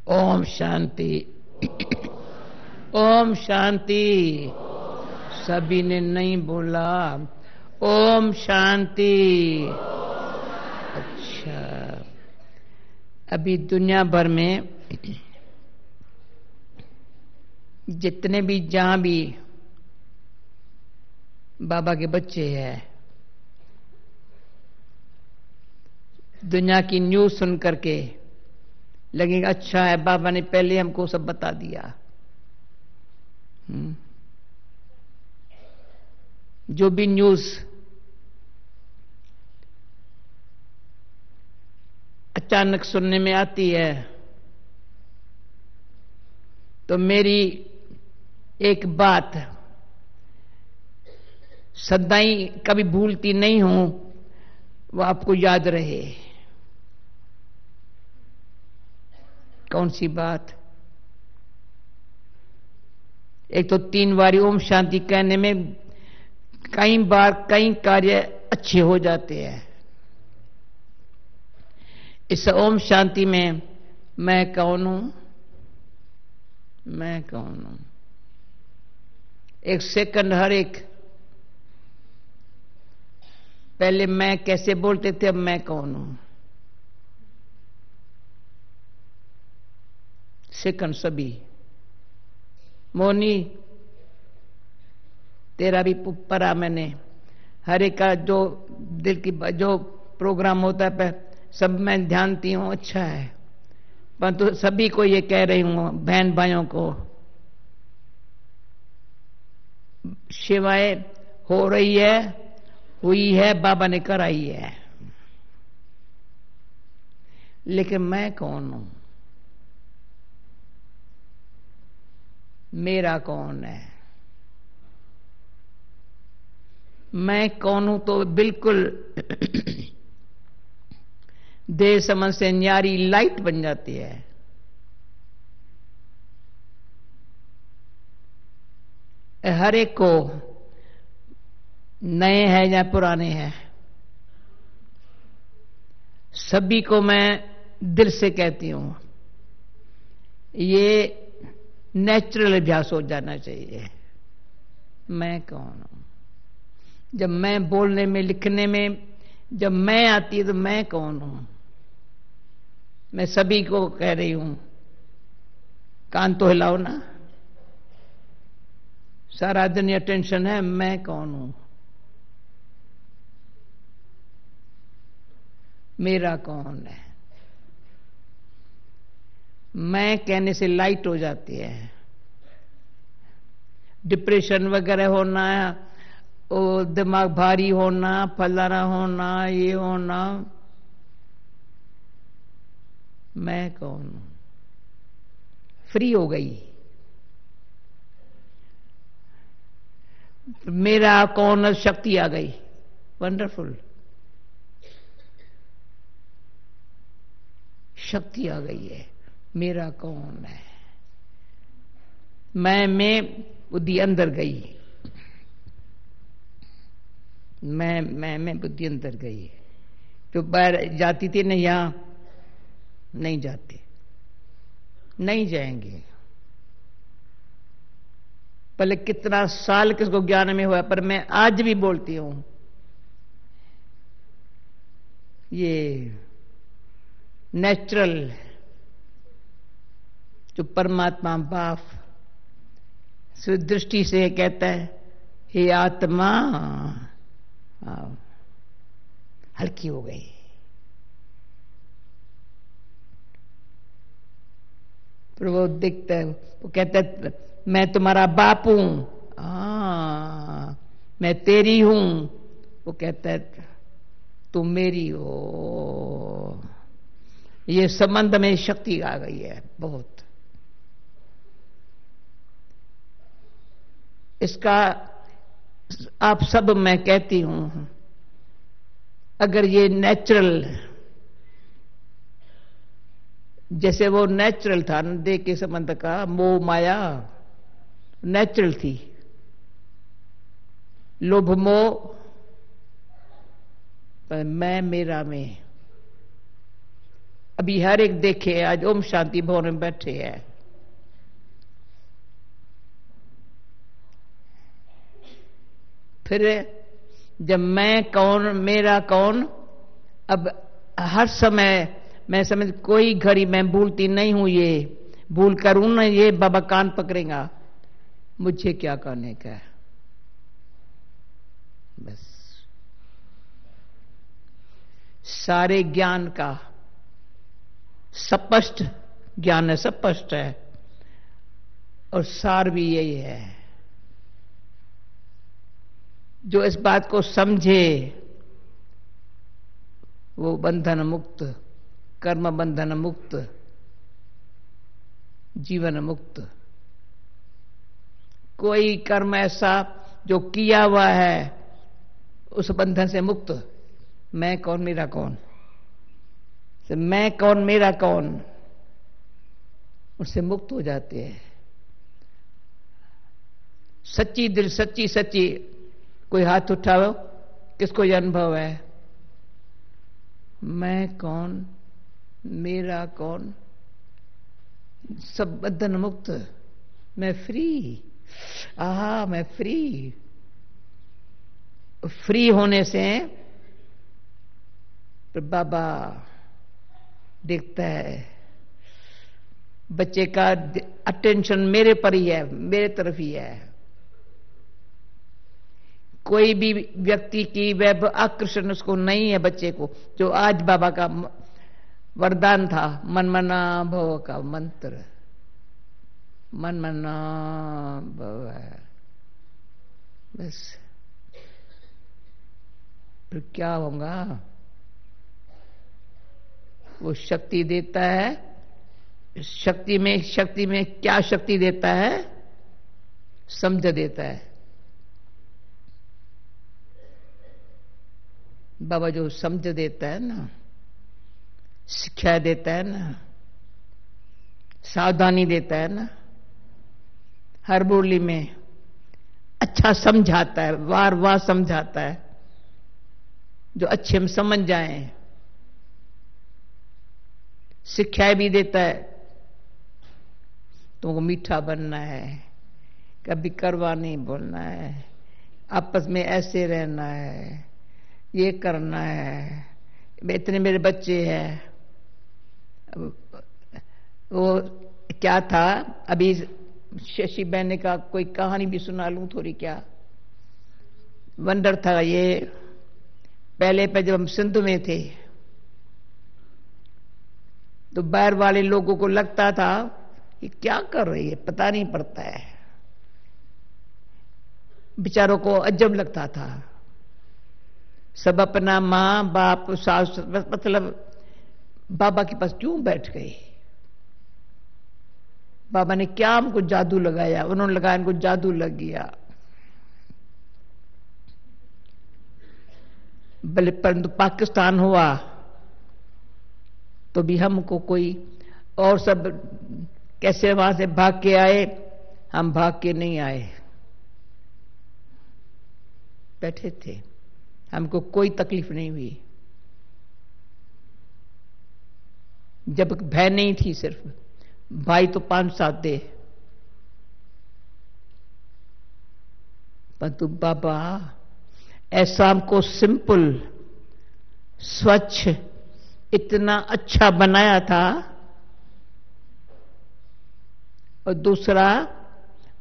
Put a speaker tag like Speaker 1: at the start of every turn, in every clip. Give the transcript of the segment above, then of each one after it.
Speaker 1: ओम शांति। ओम शांति। सभी ने नहीं बोला ओम शांति। अच्छा, अभी दुनिया भर में जितने भी जहां भी बाबा के बच्चे हैं, दुनिया की न्यूज़ सुन करके लगेगा अच्छा है, बाबा ने पहले हमको सब बता दिया। जो भी न्यूज़ अचानक सुनने में आती है तो मेरी एक बात सदाई कभी भूलती नहीं हूं, वो आपको याद रहे। कौन सी बात? एक तो 3 बार ओम शांति कहने में कई बार कई कार्य अच्छे हो जाते हैं। इस ओम शांति में मैं कौन हूं? मैं कौन हूं? एक सेकंड हर एक, पहले मैं कैसे बोलते थे, अब मैं कौन हूं? सेकंड सभी। मोनी तेरा भी पढ़ा मैंने, हर एक का जो दिल की जो प्रोग्राम होता है सब मैं ध्यानती हूं, अच्छा है। परंतु सभी को ये कह रही हूं, बहन भाइयों को, सेवाएं हो रही है, हुई है, बाबा ने कराई है, लेकिन मैं कौन हूं? मेरा कौन है? मैं कौन हूं तो बिल्कुल देह समझ से न्यारी लाइट बन जाती है। हर एक को, नए हैं या पुराने हैं, सभी को मैं दिल से कहती हूं, ये नेचुरल अभ्यास हो जाना चाहिए। मैं कौन हूं? जब मैं बोलने में, लिखने में जब मैं आती है तो मैं कौन हूं? मैं सभी को कह रही हूं, कान तो हिलाओ ना, सारा दिन ये टेंशन है, मैं कौन हूं? मेरा कौन है? मैं कहने से लाइट हो जाती है। डिप्रेशन वगैरह होना, वो दिमाग भारी होना, फलाना होना, ये होना, मैं कौन हूं? फ्री हो गई। मेरा कौन, शक्ति आ गई। वंडरफुल, शक्ति आ गई है। मेरा कौन है? मैं बुद्धि अंदर गई। मैं बुद्धि अंदर गई। तो बाहर जाती थी ना, यहां नहीं जाते, नहीं जाएंगे। पहले कितना साल किसको ज्ञान में हुआ, पर मैं आज भी बोलती हूं, ये नेचुरल जो परमात्मा बाप दृष्टि से कहता है, हे आत्मा, हल्की हो गई। फिर वो दिखता है, वो कहता है मैं तुम्हारा बाप हूं, मैं तेरी हूं। वो कहता है तुम मेरी हो। ये संबंध में शक्ति आ गई है बहुत। इसका आप सब मैं कहती हूं, अगर ये नेचुरल, जैसे वो नेचुरल था देह के संबंध का, मोह माया नेचुरल थी, लोभ मोह, पर मैं मेरा में अभी हर एक देखे आज ओम शांति भवन में बैठे हैं। फिर जब मैं कौन मेरा कौन, अब हर समय मैं समझ कोई घड़ी मैं भूलती नहीं हूं, ये भूल करूं ना ये बाबा कान पकड़ेगा, मुझे क्या करने का है। बस सारे ज्ञान का स्पष्ट ज्ञान है, स्पष्ट है, और सार भी यही है। जो इस बात को समझे वो बंधन मुक्त, कर्म बंधन मुक्त, जीवन मुक्त। कोई कर्म ऐसा जो किया हुआ है उस बंधन से मुक्त। मैं कौन मेरा कौन, मैं कौन मेरा कौन, उससे मुक्त हो जाते हैं। सच्ची दिल, सच्ची सच्ची। कोई हाथ उठाओ, किसको यह अनुभव है? मैं कौन मेरा कौन, सब बंधन मुक्त, मैं फ्री। आहा, मैं फ्री। फ्री होने से तो बाबा देखता है बच्चे का अटेंशन मेरे पर ही है, मेरे तरफ ही है। कोई भी व्यक्ति की वह आकर्षण उसको नहीं है बच्चे को। जो आज बाबा का वरदान था, मन मना भव का मंत्र, मन मना भव है, बस। फिर क्या होगा? वो शक्ति देता है। शक्ति में क्या शक्ति देता है? समझ देता है। बाबा जो समझ देता है ना, शिक्षा देता है ना, सावधानी देता है ना, हर बोली में अच्छा समझाता है, वार वार समझाता है, जो अच्छे हम समझ जाएं। शिक्षाएं भी देता है। तुमको मीठा बनना है, कभी करवा नहीं बोलना है, आपस में ऐसे रहना है, ये करना है। इतने मेरे बच्चे हैं। वो क्या था, अभी शशि बहन का कोई कहानी भी सुना लूं थोड़ी क्या? वंडर था ये। पहले पे जब हम सिंध में थे तो बाहर वाले लोगों को लगता था कि क्या कर रही है, पता नहीं पड़ता है। बेचारों को अजब लगता था। सब अपना माँ बाप सास, मतलब बाबा के पास क्यों बैठ गए? बाबा ने क्या हमको जादू लगाया? उन्होंने लगाया, इनको जादू लग गया। भले परंतु पाकिस्तान हुआ तो भी हमको कोई, और सब कैसे वहां से भाग के आए, हम भाग के नहीं आए, बैठे थे। हमको कोई तकलीफ नहीं हुई। जब भय नहीं थी, सिर्फ भाई तो 5-7 थे, परंतु बाबा ऐसा हमको सिंपल, स्वच्छ, इतना अच्छा बनाया था। और दूसरा,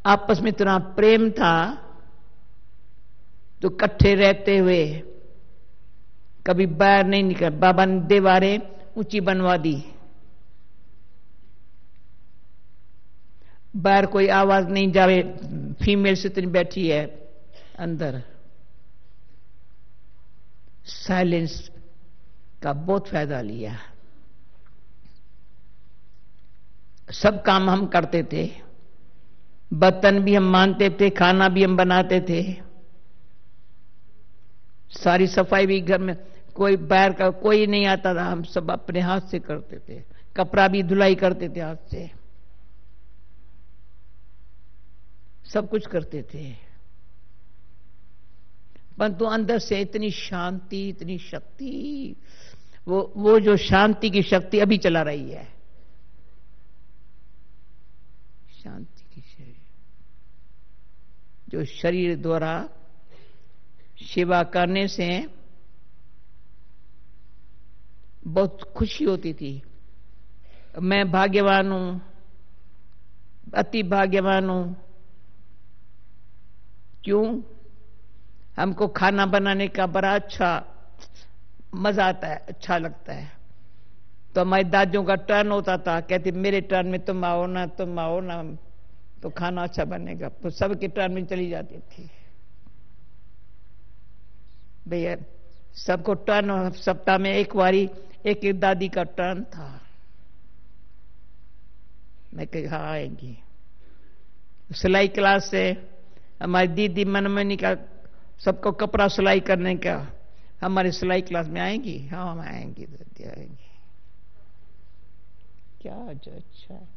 Speaker 1: आपस में इतना प्रेम था तो इकट्ठे रहते हुए कभी बाहर नहीं निकल। बाबा ने दीवारें ऊंची बनवा दी, बाहर कोई आवाज नहीं जावे। फीमेल्स इतनी बैठी है अंदर। साइलेंस का बहुत फायदा लिया। सब काम हम करते थे, बर्तन भी हम मानते थे, खाना भी हम बनाते थे, सारी सफाई भी घर में, कोई बाहर का कोई नहीं आता था, हम सब अपने हाथ से करते थे। कपड़ा भी धुलाई करते थे हाथ से, सब कुछ करते थे। परंतु अंदर से इतनी शांति, इतनी शक्ति, वो जो शांति की शक्ति अभी चला रही है, शांति की शक्ति जो शरीर द्वारा सेवा करने से बहुत खुशी होती थी। मैं भाग्यवान हूं, अति भाग्यवान हूं। क्यों? हमको खाना बनाने का बड़ा अच्छा मजा आता है, अच्छा लगता है। तो हमारी दादियों का टर्न होता था, कहती मेरे टर्न में तुम आओ ना, तुम आओ ना, तो खाना अच्छा बनेगा। तो सबके टर्न में चली जाती थी। भैया सबको टर्न, सप्ताह में एक बारी एक एक दादी का टर्न था। मैं कही हाँ आएंगी। सिलाई क्लास से हमारी दीदी मनमनी का सबको कपड़ा सिलाई करने का, हमारी सिलाई क्लास में आएंगी। हाँ हम आएंगी, दादी आएंगी। क्या जो अच्छा है।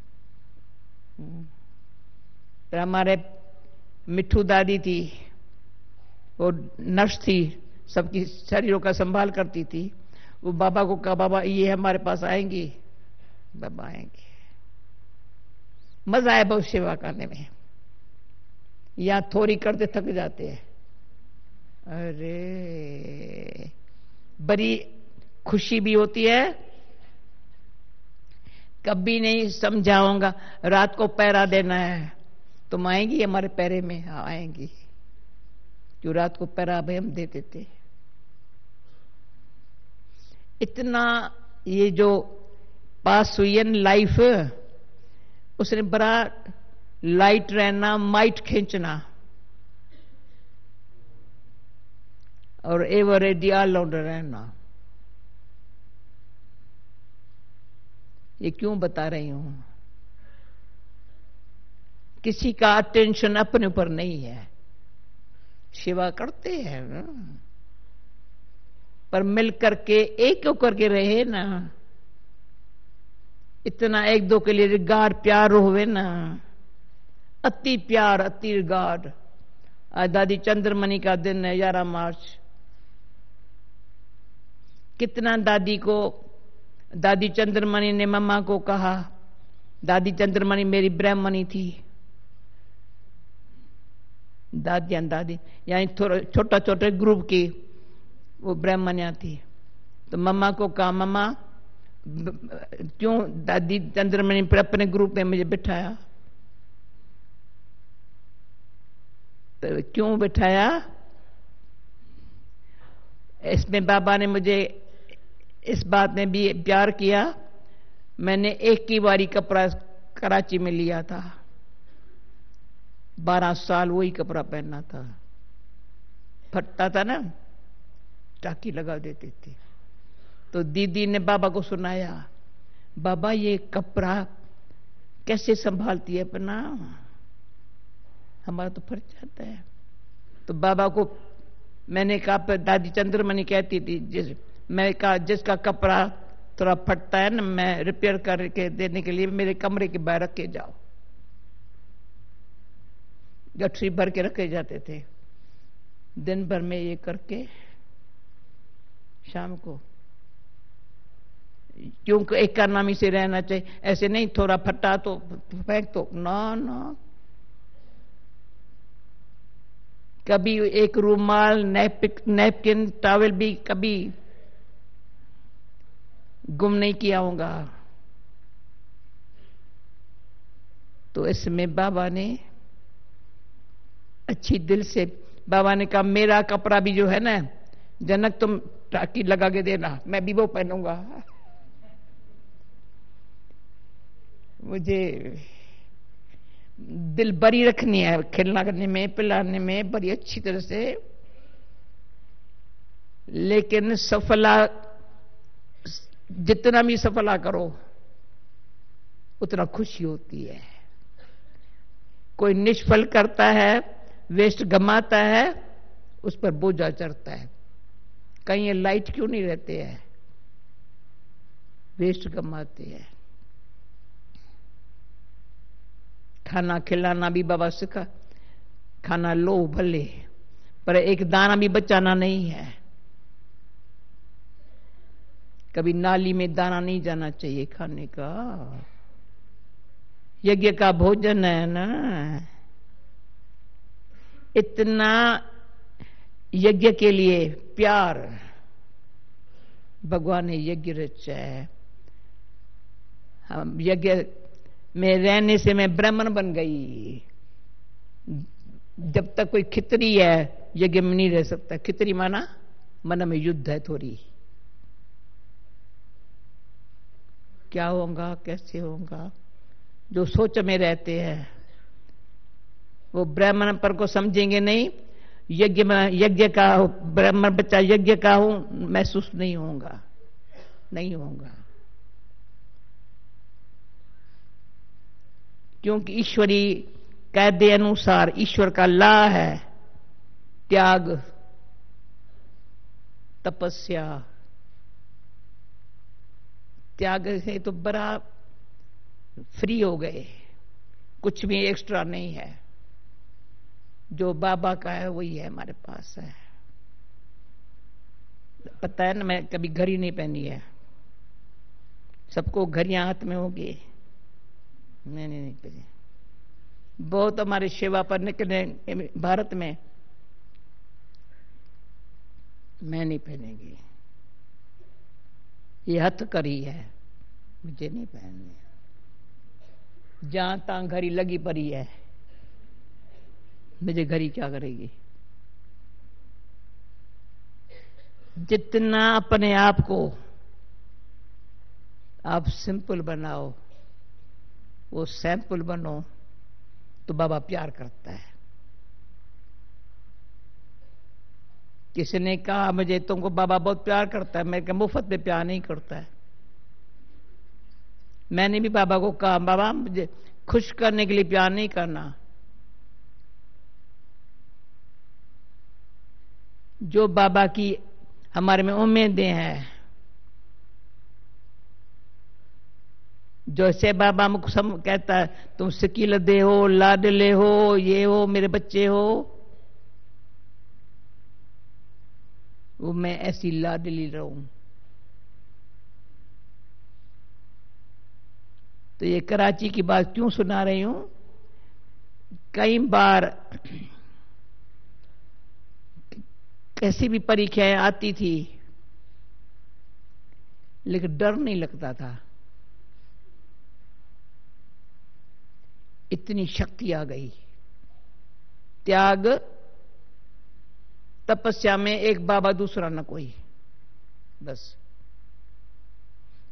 Speaker 1: तो हमारे मिठू दादी थी, वो नर्स थी, सबकी शरीरों का संभाल करती थी। वो बाबा को कहा बाबा ये हमारे पास आएंगी, बाबा आएंगे। मजा आया बहुत सेवा करने में। यहां थोड़ी करते थक जाते हैं। अरे बड़ी खुशी भी होती है। कभी नहीं समझाऊंगा रात को पैरा देना है, तुम आएंगी हमारे पैरे में? हाँ आएंगी। जो रात को पैरा भी हम देते थे। इतना ये जो पास हुई है लाइफ, उसने बड़ा लाइट रहना, माइट खींचना और एवर आइडियल रहना। ये क्यों बता रही हूं? किसी का अटेंशन अपने ऊपर नहीं है। सेवा करते हैं ना, पर मिल करके एक होकर के रहे ना, इतना एक दो के लिए रिगार्ड प्यार होवे ना, अति प्यार अति रिगार्ड। आज दादी चंद्रमणि का दिन है, 11 मार्च। कितना दादी को, दादी चंद्रमणि ने मम्मा को कहा, दादी चंद्रमणि मेरी ब्राह्मणी थी। दादी यानी थोड़ा छोटा छोटे ग्रुप की वो ब्राह्मणियां थी। तो मम्मा को कहा मम्मा क्यों दादी चंद्रमणि पर अपने ग्रुप में मुझे बिठाया? तो क्यों बिठाया? इसमें बाबा ने मुझे इस बात में भी प्यार किया। मैंने एक ही बारी कपड़ा कराची में लिया था, 12 साल वही कपड़ा पहनना था। फटता था ना, टाकी लगा देते थे। तो दीदी ने बाबा को सुनाया, बाबा ये कपड़ा कैसे संभालती है अपना, हमारा तो फट जाता है। तो बाबा को मैंने कहा, दादी चंद्रमणि कहती थी, मैं कहा जिसका कपड़ा थोड़ा फटता है ना, मैं रिपेयर करके देने के लिए मेरे कमरे के बाहर रखे जाओ। गठरी भर के रखे जाते थे। दिन भर में ये करके शाम को, क्योंकि इकोनॉमी से रहना चाहिए। ऐसे नहीं थोड़ा फटा तो फेंक दो, ना ना। कभी एक रूमाल, नैपकिन, टॉवल भी कभी गुम नहीं किया होगा। तो इसमें बाबा ने अच्छी दिल से, बाबा ने कहा मेरा कपड़ा भी जो है ना जनक, तुम टाकी लगा के देना, मैं भी वो पहनूंगा। मुझे दिल बरी रखनी है, खिलना करने में, पिलाने में बड़ी अच्छी तरह से। लेकिन सफला, जितना भी सफला करो उतना खुशी होती है। कोई निष्फल करता है, वेस्ट गमाता है, उस पर बोझा चढ़ता है। कहीं ये लाइट क्यों नहीं रहते हैं? वेस्ट गमाते हैं। खाना खिलाना भी बाबा सिखा, खाना लो भले, पर एक दाना भी बचाना नहीं है। कभी नाली में दाना नहीं जाना चाहिए खाने का। यज्ञ का भोजन है ना। इतना यज्ञ के लिए प्यार भगवान ने यज्ञ रचा है। हम यज्ञ में रहने से मैं ब्राह्मण बन गई। जब तक कोई खितरी है यज्ञ में नहीं रह सकता। खितरी माना मन में युद्ध है थोड़ी। क्या होगा कैसे होगा, जो सोच में रहते हैं वो ब्राह्मण पर को समझेंगे नहीं। यज्ञ में यज्ञ का ब्राह्मण बच्चा यज्ञ का हूं महसूस नहीं होगा, नहीं होगा। क्योंकि ईश्वरी कायदे अनुसार ईश्वर का ला है त्याग तपस्या। त्याग से तो बड़ा फ्री हो गए, कुछ भी एक्स्ट्रा नहीं है। जो बाबा का है वही है हमारे पास है। पता है ना, मैं कभी घड़ी नहीं पहनी है। सबको घड़ियां हाथ में होगी, मैंने नहीं पहनी। बहुत हमारी सेवा पर निकले भारत में, मैं नहीं पहनेगी। ये हथकड़ी है, मुझे नहीं पहननी। जहां तहां घड़ी लगी पड़ी है, मुझे घड़ी क्या करेगी। जितना अपने आप को आप सिंपल बनाओ, वो सैंपल बनो, तो बाबा प्यार करता है। किसी ने कहा मुझे तुमको बाबा बहुत प्यार करता है। मैं क्या मुफ्त में प्यार नहीं करता है। मैंने भी बाबा को कहा बाबा मुझे खुश करने के लिए प्यार नहीं करना। जो बाबा की हमारे में उम्मीदें हैं, जैसे बाबा हमको सब कहता है तुम शकील दे हो, लाडले हो, ये हो, मेरे बच्चे हो, वो मैं ऐसी लाडली रहूं। तो ये कराची की बात क्यों सुना रही हूं। कई बार कैसी भी परीक्षाएं आती थी, लेकिन डर नहीं लगता था। इतनी शक्ति आ गई। त्याग तपस्या में एक बाबा दूसरा न कोई। बस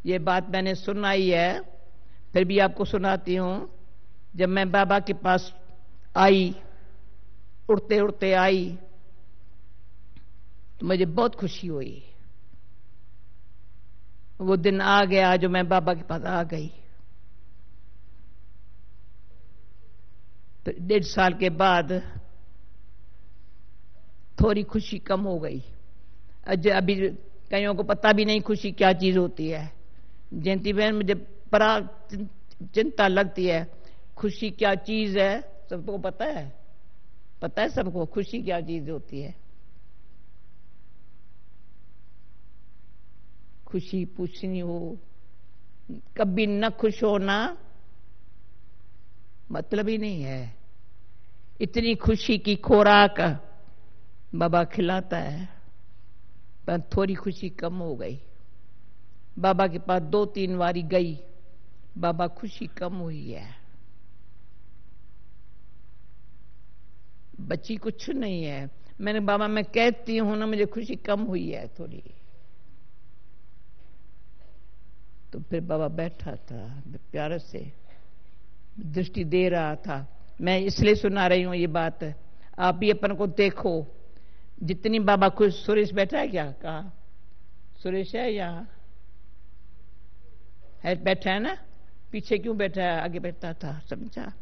Speaker 1: ये बात मैंने सुनाई है, फिर भी आपको सुनाती हूं। जब मैं बाबा के पास आई, उड़ते उड़ते आई, तो मुझे बहुत खुशी हुई। वो दिन आ गया जो मैं बाबा के पास आ गई। तो 1.5 साल के बाद थोड़ी खुशी कम हो गई। अभी कईयों को पता भी नहीं खुशी क्या चीज होती है। जयंती बहन मुझे बड़ा चिंता लगती है, खुशी क्या चीज है। सबको पता है, पता है सबको खुशी क्या चीज होती है। खुशी पूछनी हो, कभी न खुश होना मतलब ही नहीं है। इतनी खुशी की खुराक बाबा खिलाता है, पर थोड़ी खुशी कम हो गई। बाबा के पास 2-3 बारी गई, बाबा खुशी कम हुई है। बची कुछ नहीं है। मैंने बाबा मैं कहती हूं ना मुझे खुशी कम हुई है थोड़ी। तो फिर बाबा बैठा था, प्यार से दृष्टि दे रहा था। मैं इसलिए सुना रही हूं ये बात, आप भी अपन को देखो। जितनी बाबा खुश। सुरेश बैठा है क्या? कहा सुरेश है यहाँ है? बैठा है ना? पीछे क्यों बैठा है? आगे बैठा था, समझा?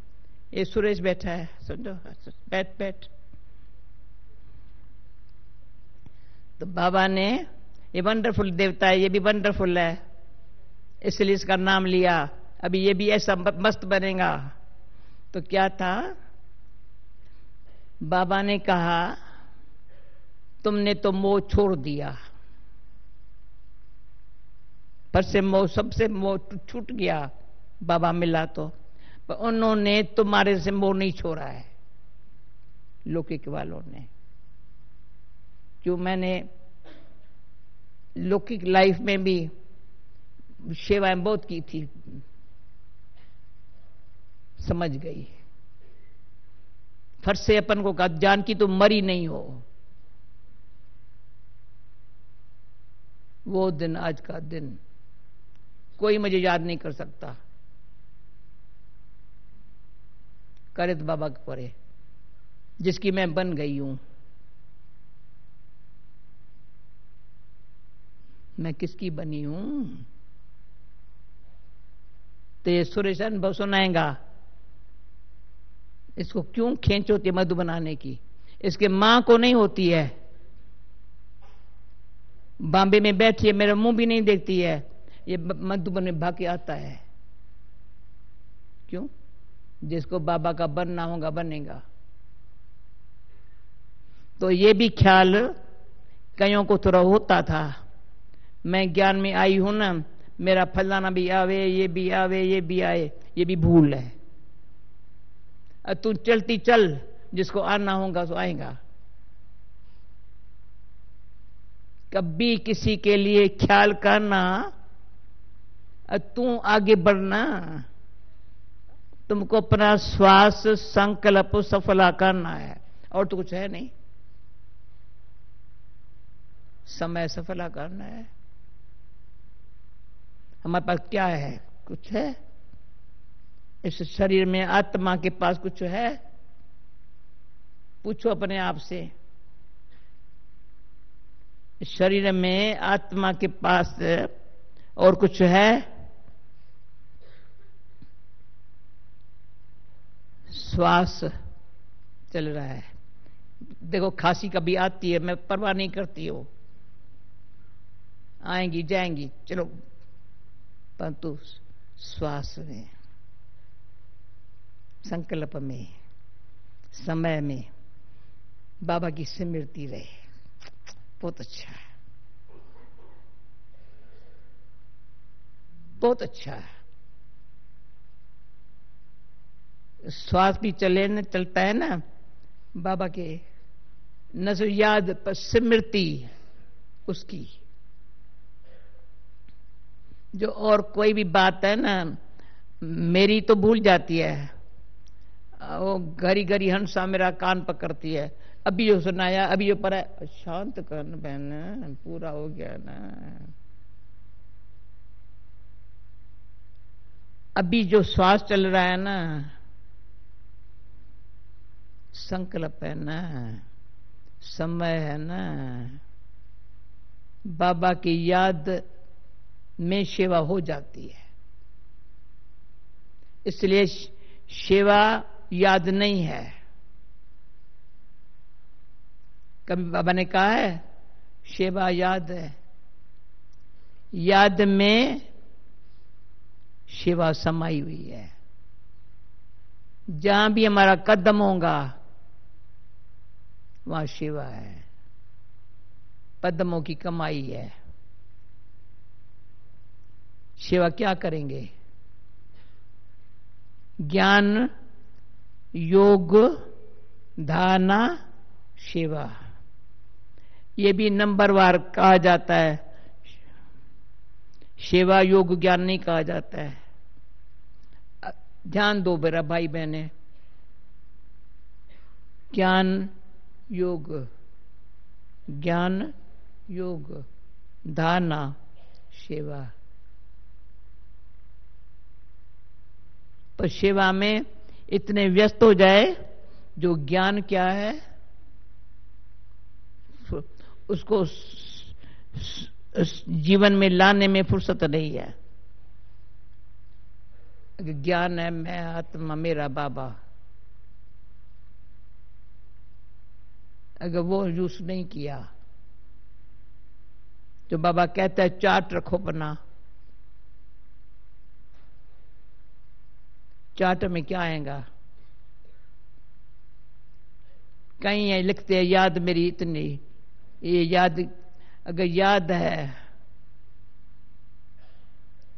Speaker 1: ये सुरेश बैठा है, समझो। बैठ बैठ। तो बाबा ने, ये वंडरफुल देवता है, ये भी वंडरफुल है, इसलिए इसका नाम लिया। अभी ये भी ऐसा मस्त बनेगा। तो क्या था, बाबा ने कहा तुमने तो मोह छोड़ दिया। पर से मोह, सबसे मोह छूट गया बाबा मिला तो, पर उन्होंने तुम्हारे से मोह नहीं छोड़ा है, लौकिक वालों ने। क्यों? मैंने लौकिक लाइफ में भी सेवाएं बहुत की थी, समझ गई। फट से अपन को कहा जानकी तुम मरी नहीं हो। वो दिन, आज का दिन कोई मुझे याद नहीं कर सकता, करे तो बाबा के परे, जिसकी मैं बन गई हूं। मैं किसकी बनी हूं? तो ये सुरेश अनुभव सुनाएगा, इसको क्यों खींच होती है मधु बनाने की? इसके मां को नहीं होती है, बॉम्बे में बैठी है, मेरा मुंह भी नहीं देखती है, ये मधुबन में भाग के आता है। क्यों? जिसको बाबा का बनना होगा बनेगा। तो ये भी ख्याल कईयों को थोड़ा होता था, मैं ज्ञान में आई हूं ना, मेरा फलाना भी आवे, ये भी आवे, ये भी आए, ये भी भूल है। तू चलती चल, जिसको आना होगा सो आएगा। कभी किसी के लिए ख्याल करना, तू आगे बढ़ना, तुमको अपना श्वास संकल्प सफला करना है, और तो कुछ है नहीं। समय सफला करना है। हमारे पास क्या है? कुछ है? इस शरीर में आत्मा के पास कुछ है? पूछो अपने आप से। शरीर में आत्मा के पास और कुछ है? श्वास चल रहा है। देखो खांसी कभी आती है, मैं परवाह नहीं करती हूं, आएंगी जाएंगी, चलो, परंतु श्वास में, संकल्प में, समय में बाबा की स्मृति रहे, बहुत अच्छा है, बहुत अच्छा है। श्वास भी चले न, चलता है ना बाबा के, न सो याद पर स्मृति उसकी। जो और कोई भी बात है ना, मेरी तो भूल जाती है, वो घड़ी घड़ी हंसा मेरा कान पकड़ती है। अभी जो सुनाया, अभी जो पढ़ा, शांत करना बहन, पूरा हो गया ना। अभी जो श्वास चल रहा है ना, संकल्प है ना, समय है ना, बाबा की याद में सेवा हो जाती है। इसलिए सेवा याद नहीं है। कभी बाबा ने कहा है सेवा याद है? याद में सेवा समाई हुई है। जहां भी हमारा कदम होगा वहां सेवा है, पद्मों की कमाई है। सेवा क्या करेंगे? ज्ञान, योग, धारणा, सेवा, ये भी नंबरवार कहा जाता है। सेवा योग ज्ञान नहीं कहा जाता है। ध्यान दो मेरा भाई बहने, ज्ञान योग, ज्ञान योग, धारणा, सेवा। पर सेवा में इतने व्यस्त हो जाए, जो ज्ञान क्या है उसको जीवन में लाने में फुर्सत नहीं है। ज्ञान है मैं आत्मा, मेरा बाबा, अगर वो यूज नहीं किया तो बाबा कहता है चार्ट रखो बना। चार्ट में क्या आएगा? कहीं है लिखते हैं याद मेरी इतनी, ये याद अगर याद है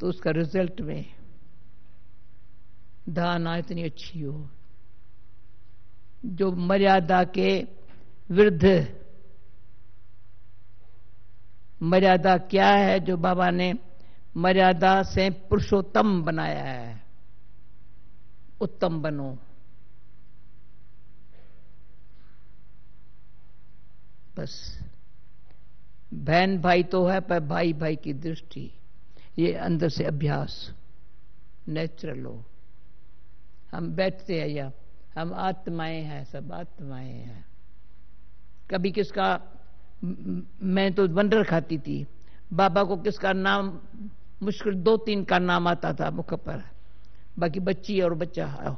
Speaker 1: तो उसका रिजल्ट में धारणा इतनी अच्छी हो जो मर्यादा के विरुद्ध। मर्यादा क्या है? जो बाबा ने मर्यादा से पुरुषोत्तम बनाया है। उत्तम बनो। बस बहन भाई तो है, पर भाई भाई की दृष्टि, ये अंदर से अभ्यास नेचुरल हो। हम बैठते हैं या हम आत्माएं हैं, सब आत्माएं हैं। कभी किसका, मैं तो वंडर खाती थी, बाबा को किसका नाम मुश्किल 2-3 का नाम आता था मुख पर, बाकी बच्ची और बच्चा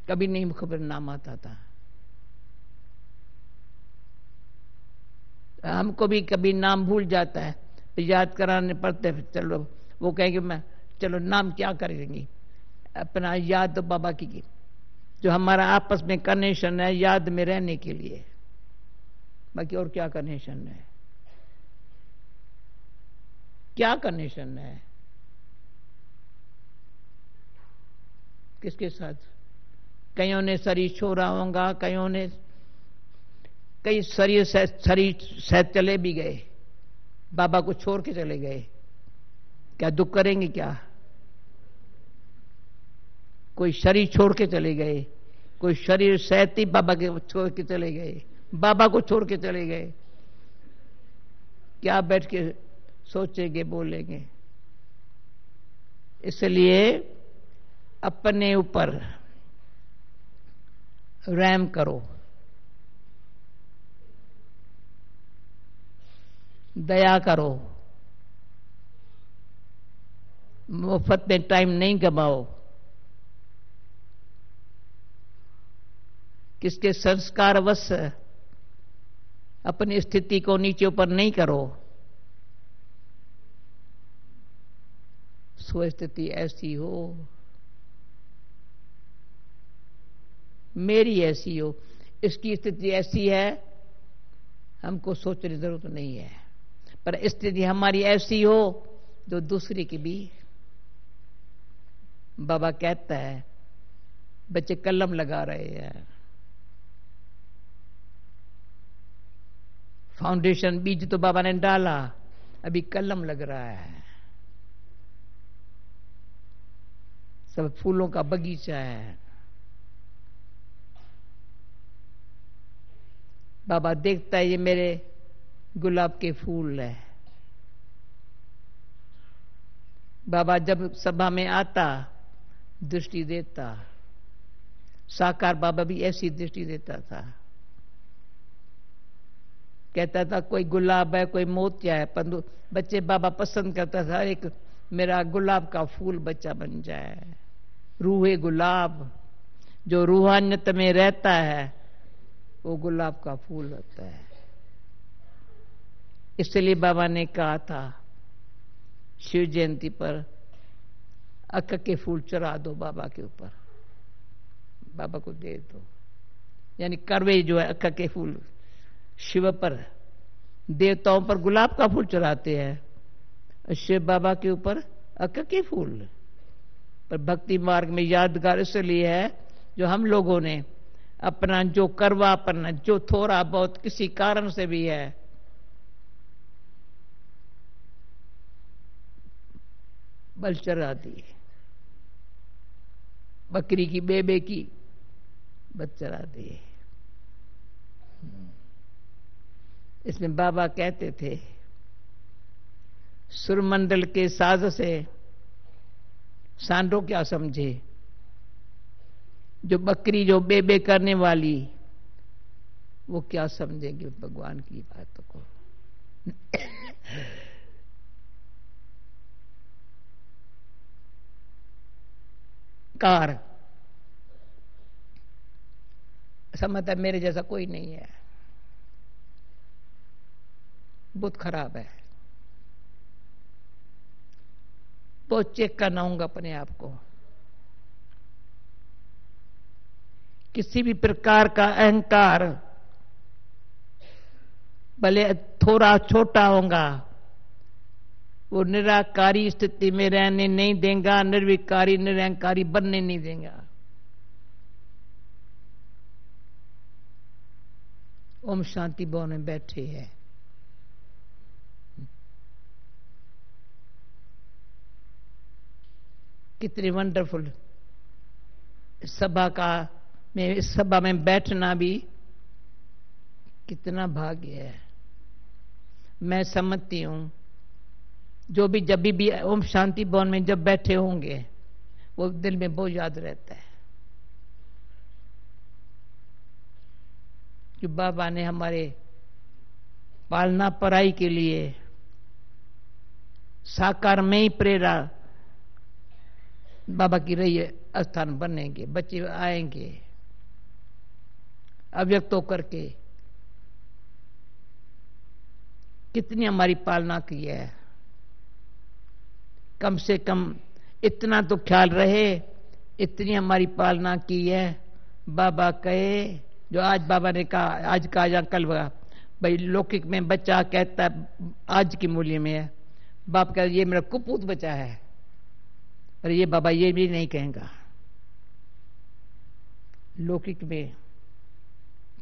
Speaker 1: कभी नहीं मुख पर नाम आता था। हमको भी कभी नाम भूल जाता है, याद कराने पड़ते। चलो वो कहेंगे मैं, चलो नाम क्या करेंगी, अपना याद तो बाबा की, जो हमारा आपस में कनेक्शन है याद में रहने के लिए, बाकी और क्या कनेक्शन है? क्या कनेक्शन है? किसके साथ? कईयों ने शरीर छोड़ा होगा, कईयों ने कई शरीर से चले भी गए, बाबा को छोड़ के चले गए। क्या दुख करेंगे? क्या कोई शरीर छोड़ के चले गए, कोई शरीर सहती बाबा के छोड़ के चले गए, बाबा को छोड़ के चले गए। क्या बैठ के सोचेंगे, बोलेंगे? इसलिए अपने ऊपर रहम करो, दया करो, मुफ्त में टाइम नहीं गवाओ। किसके संस्कार वश अपनी स्थिति को नीचे ऊपर नहीं करो। सो स्थिति ऐसी हो, मेरी ऐसी हो, इसकी स्थिति ऐसी है, हमको सोचने की जरूरत नहीं है, पर स्थिति हमारी ऐसी हो जो दूसरे की भी। बाबा कहता है बच्चे कलम लगा रहे हैं, फाउंडेशन बीज तो बाबा ने डाला, अभी कलम लग रहा है, सब फूलों का बगीचा है। बाबा देखता है ये मेरे गुलाब के फूल है। बाबा जब सभा में आता दृष्टि देता, साकार बाबा भी ऐसी दृष्टि देता था। कहता था कोई गुलाब है, कोई मोतिया है, पर बच्चे बाबा पसंद करता था एक मेरा गुलाब का फूल बच्चा बन जाए। रूहे गुलाब, जो रूहानियत में रहता है वो गुलाब का फूल होता है। इसलिए बाबा ने कहा था शिव जयंती पर अक्क के फूल चढ़ा दो बाबा के ऊपर, बाबा को दे दो। यानी करवे जो है अक्क के फूल शिव पर, देवताओं पर गुलाब का फूल चढ़ाते हैं, शिव बाबा के ऊपर अक्क के फूल। पर भक्ति मार्ग में यादगार इसलिए है जो हम लोगों ने अपना जो करवापन, जो थोड़ा बहुत किसी कारण से भी है, बल चढ़ा दिए। बकरी की बेबे की बल चढ़ा दिए। इसमें बाबा कहते थे सुरमंडल के साज से सांडो क्या समझे, जो बकरी जो बेबे करने वाली वो क्या समझेगी भगवान की बातों को। कार समझता मेरे जैसा कोई नहीं है, बहुत खराब है। तो चेक करना होगा अपने आप को। किसी भी प्रकार का अहंकार भले थोड़ा छोटा होगा, वो निराकारी स्थिति में रहने नहीं देगा, निर्विकारी निरंकारी बनने नहीं देगा। ओम शांति भवन में बैठे हैं। कितनी वंडरफुल सभा का, में इस सभा में बैठना भी कितना भाग्य है। मैं समझती हूं जो भी जब भी ओम शांति भवन में जब बैठे होंगे वो दिल में बहुत याद रहता है कि बाबा ने हमारे पालना पराई के लिए साकार में ही प्रेरणा बाबा की रही है। स्थान बनेंगे, बच्चे आएंगे अव्यक्त होकर के, कितनी हमारी पालना की है। कम से कम इतना तो ख्याल रहे, इतनी हमारी पालना की है। बाबा कहे, जो आज बाबा ने कहा, आज का या कल भाई लौकिक में बच्चा कहता है आज की मूल्य में है, बाप कहता ये मेरा कुपूत बच्चा है, पर ये बाबा ये भी नहीं कहेगा। लौकिक में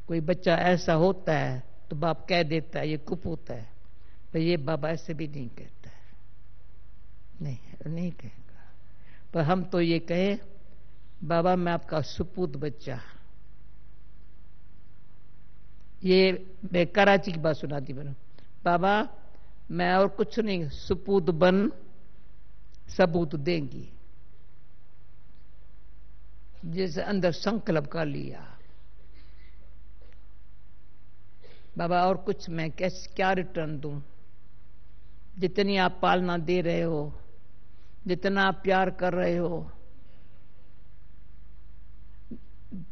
Speaker 1: कोई बच्चा ऐसा होता है तो बाप कह देता है ये कुपूत है, पर ये बाबा ऐसे भी नहीं कहता है, नहीं कहेगा। पर हम तो ये कहे बाबा मैं आपका सुपूत बच्चा। ये मैं कराची की बात सुनाती बनो, बाबा मैं और कुछ नहीं, सुपूत बन सबूत देंगी। जैसे अंदर संकल्प कर लिया बाबा और कुछ मैं कैसे क्या रिटर्न दूं। जितनी आप पालना दे रहे हो, जितना आप प्यार कर रहे हो,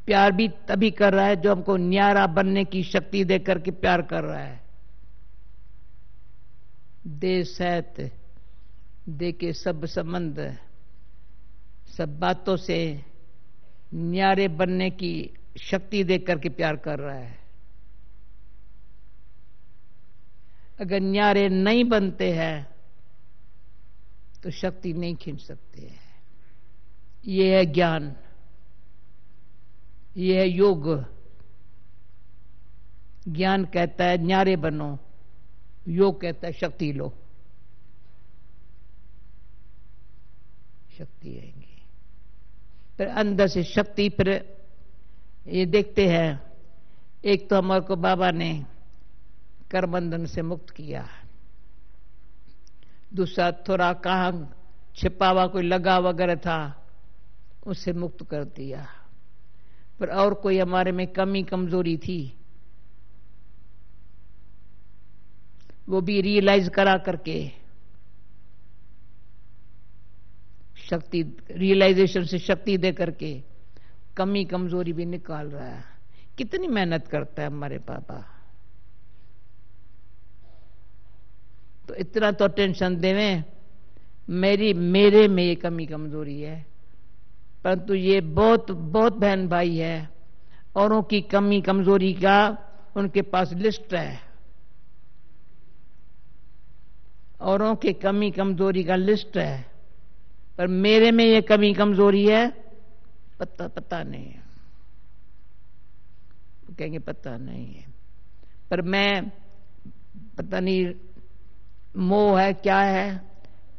Speaker 1: प्यार भी तभी कर रहा है जो हमको न्यारा बनने की शक्ति दे करके प्यार कर रहा है। दे सहित दे के सब संबंध, सब बातों से न्यारे बनने की शक्ति दे करके प्यार कर रहा है। अगर न्यारे नहीं बनते हैं तो शक्ति नहीं खींच सकते हैं। ये है ज्ञान, ये है योग। ज्ञान कहता है न्यारे बनो, योग कहता है शक्ति लो। शक्ति आएंगी, पर अंदर से शक्ति पर ये देखते हैं। एक तो हमारे को बाबा ने कर बंधन से मुक्त किया, दूसरा थोड़ा कहाँ छिपावा कोई लगा वगैरह था उससे मुक्त कर दिया। पर और कोई हमारे में कमी कमजोरी थी वो भी रियलाइज करा करके शक्ति, रियलाइजेशन से शक्ति दे करके कमी कमजोरी भी निकाल रहा है। कितनी मेहनत करता है हमारे पापा। तो इतना तो टेंशन देवें मेरे में ये कमी कमजोरी है, परंतु ये बहुत बहुत बहन भाई है, औरों की कमी कमजोरी का उनके पास लिस्ट है। औरों के कमी कमजोरी का लिस्ट है, पर मेरे में ये कमी कमजोरी है पता नहीं है। कहेंगे पता नहीं है, पर मैं पता नहीं मोह है क्या है।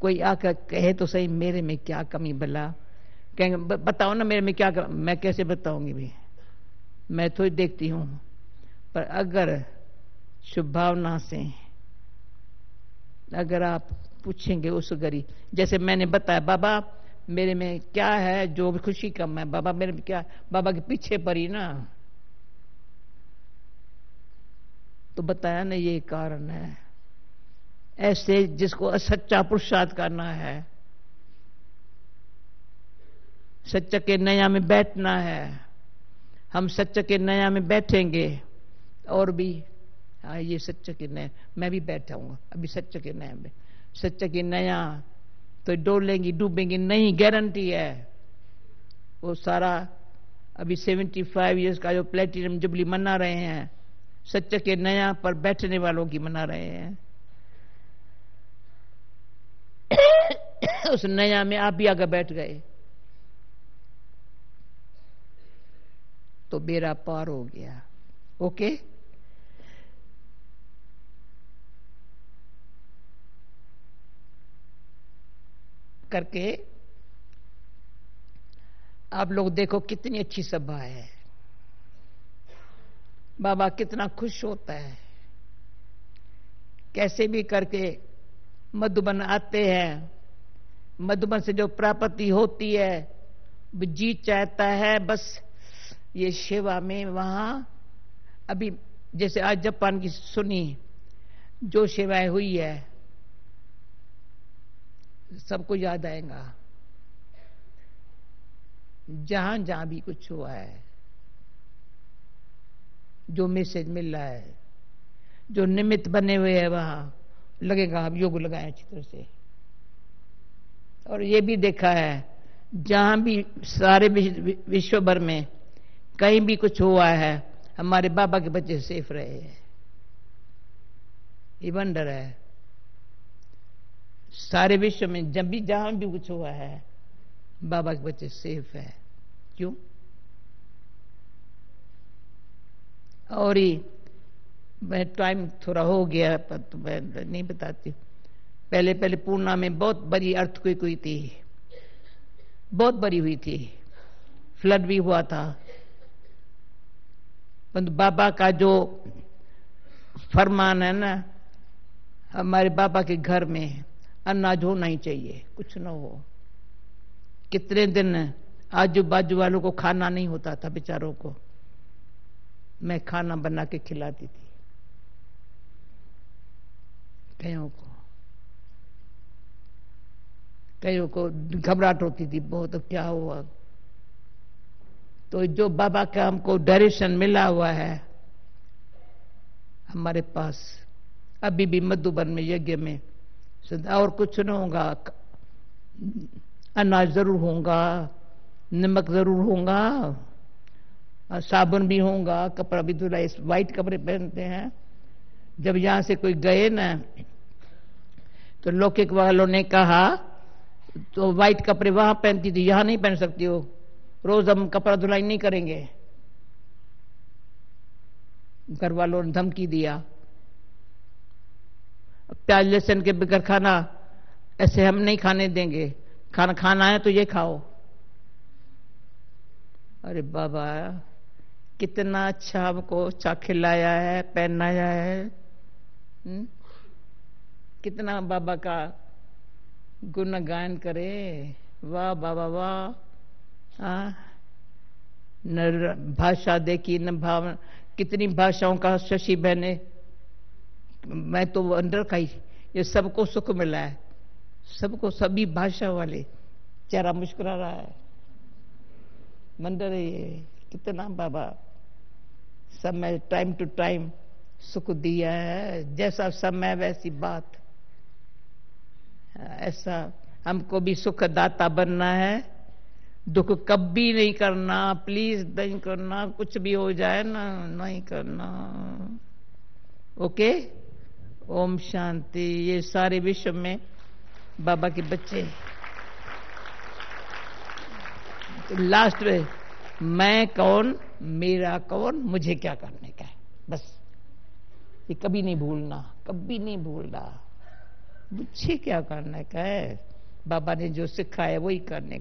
Speaker 1: कोई आकर कहे तो सही मेरे में क्या कमी भला, कहेंगे बताओ ना मेरे में क्या मैं कैसे बताऊंगी भी, मैं तो देखती हूं। पर अगर शुभ भावना से अगर आप पूछेंगे उस गरीब, जैसे मैंने बताया बाबा मेरे में क्या है जो खुशी कम है, बाबा मेरे में क्या, बाबा के पीछे पड़ी ना, तो बताया ना ये कारण है। ऐसे जिसको सच्चा पुरुषार्थ करना है, सच्चे के नया में बैठना है, हम सच्चे के नया में बैठेंगे और भी हाँ ये सच्चे के नया मैं भी बैठा हूँ अभी सच्चे के नया में। सच्चे के नया तो डोलेंगी डूबेंगी नहीं, गारंटी है। वो सारा अभी 75 इयर्स का जो प्लेटिनम जुबली मना रहे हैं, सच्चे के नया पर बैठने वालों की मना रहे हैं। उस नया में आप भी आकर बैठ गए तो बेड़ा पार हो गया। ओके, करके आप लोग देखो कितनी अच्छी सभा है। बाबा कितना खुश होता है। कैसे भी करके मधुबन आते हैं, मधुबन से जो प्राप्ति होती है वो जी चाहता है बस ये सेवा में वहां। अभी जैसे आज जापान की सुनी जो सेवाएं हुई है सबको याद आएगा। जहां जहां भी कुछ हुआ है, जो मैसेज मिल रहा है, जो निमित्त बने हुए हैं वहां लगेगा हम योग लगाए अच्छी तरह से। और ये भी देखा है जहां भी सारे विश्व भर में कहीं भी कुछ हुआ है हमारे बाबा के बच्चे सेफ रहे हैं। ये वंडर है। सारे विश्व में जब भी जहां भी कुछ हुआ है बाबा के बच्चे सेफ है। क्यों? और ही मैं टाइम थोड़ा हो गया पर तो मैं नहीं बताती। पहले पहले पूर्णा में बहुत बड़ी अर्थक्वेक हुई थी, बहुत बड़ी हुई थी, फ्लड भी हुआ था। परंतु बाबा का जो फरमान है ना, हमारे बाबा के घर में अनाज होना ही चाहिए, कुछ न हो। कितने दिन आजू बाजू वालों को खाना नहीं होता था बेचारों को, मैं खाना बना के खिलाती थी कईयों को घबराहट होती थी बहुत, तो क्या हुआ। तो जो बाबा का हमको डायरेक्शन मिला हुआ है हमारे पास, अभी भी मधुबन में यज्ञ में और कुछ नहीं होगा, अनाज जरूर होगा, नमक जरूर होगा, साबुन भी होगा, कपड़ा भी धुलाई, व्हाइट कपड़े पहनते हैं। जब यहां से कोई गए ना तो लौकिक वालों ने कहा तो व्हाइट कपड़े वहां पहनती थी, यहां नहीं पहन सकती हो, रोज हम कपड़ा धुलाई नहीं करेंगे। घर वालों ने धमकी दिया, प्याज लहसुन के बगैर खाना ऐसे हम नहीं खाने देंगे, खाना खाना है तो ये खाओ। अरे बाबा कितना अच्छा हमको अच्छा खिलाया है, पहनाया है। कितना बाबा का गुणगान करे, वाह बाबा वाह। न भाषा देखी न भावना, कितनी भाषाओं का शशि बहने, मैं तो अंदर का ही, ये सबको सुख मिला है, सबको, सभी भाषा वाले, चेहरा मुस्कुरा रहा है, मंदिर है ये। कितना बाबा समय टाइम टू टाइम सुख दिया है, जैसा समय वैसी बात। ऐसा हमको भी सुख दाता बनना है, दुख कभी नहीं करना, प्लीज नहीं करना, कुछ भी हो जाए ना नहीं करना। ओके, ओम शांति। ये सारे विश्व में बाबा के बच्चे, तो लास्ट में मैं कौन, मेरा कौन, मुझे क्या करने का है, बस ये कभी नहीं भूलना, कभी नहीं भूलना। मुझे क्या करने का है, बाबा ने जो सिखाया वही करने का।